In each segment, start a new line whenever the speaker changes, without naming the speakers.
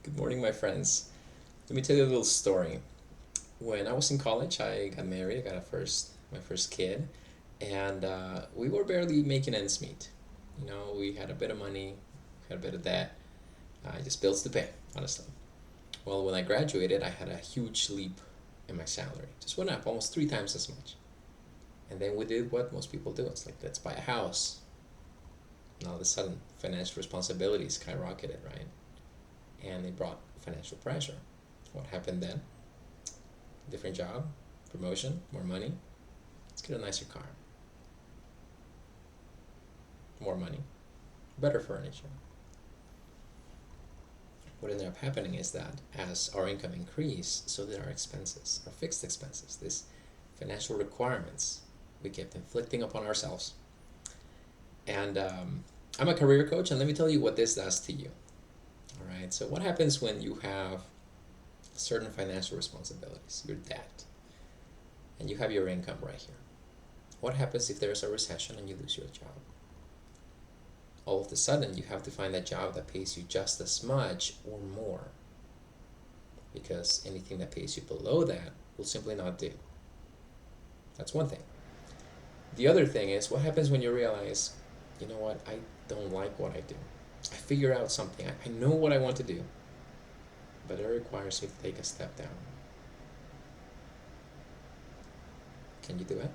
Good morning, my friends. Let me tell you a little story. When I was in college, I got married. I got my first kid, and we were barely making ends meet. We had a bit of money, had a bit of debt, just bills to pay, honestly. Well, when I graduated, I had a huge leap in my salary. Just went up almost three times as much. And then we did what most people do. It's like, let's buy a house. And all of a sudden, financial responsibilities skyrocketed, right? And it brought financial pressure. What happened then? Different job, promotion, more money. Let's get a nicer car, more money, better furniture. What ended up happening is that as our income increased, so did our expenses, our fixed expenses, these financial requirements we kept inflicting upon ourselves. And I'm a career coach, and let me tell you what this does to you. All right, so what happens when you have certain financial responsibilities, your debt, and you have your income right here? What happens if there's a recession and you lose your job? All of a sudden, you have to find a job that pays you just as much or more, because anything that pays you below that will simply not do. That's one thing. The other thing is, what happens when you realize, you know what, I don't like what I do. I figure out something. I know what I want to do, but it requires me to take a step down. Can you do it?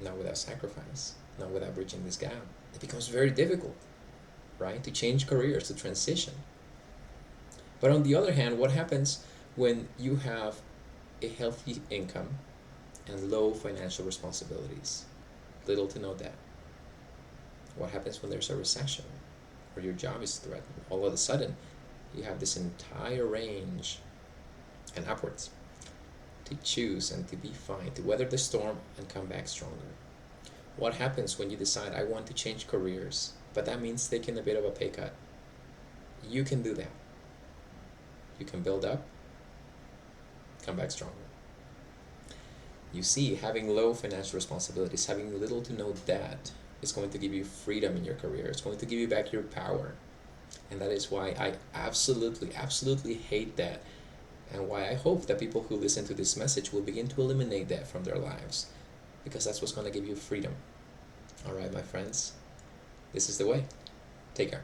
Not without sacrifice, not without bridging this gap. It becomes very difficult, right? To change careers, to transition. But on the other hand, what happens when you have a healthy income and low financial responsibilities? Little to no debt. What happens when there's a recession or your job is threatened? All of a sudden, you have this entire range and upwards to choose and to be fine, to weather the storm and come back stronger. What happens when you decide, I want to change careers, but that means taking a bit of a pay cut? You can do that. You can build up, come back stronger. You see, having low financial responsibilities, having little to no debt, is going to give you freedom in your career. It's going to give you back your power. And that is why I absolutely, absolutely hate that. And why I hope that people who listen to this message will begin to eliminate that from their lives. Because that's what's going to give you freedom. All right, my friends, this is the way. Take care.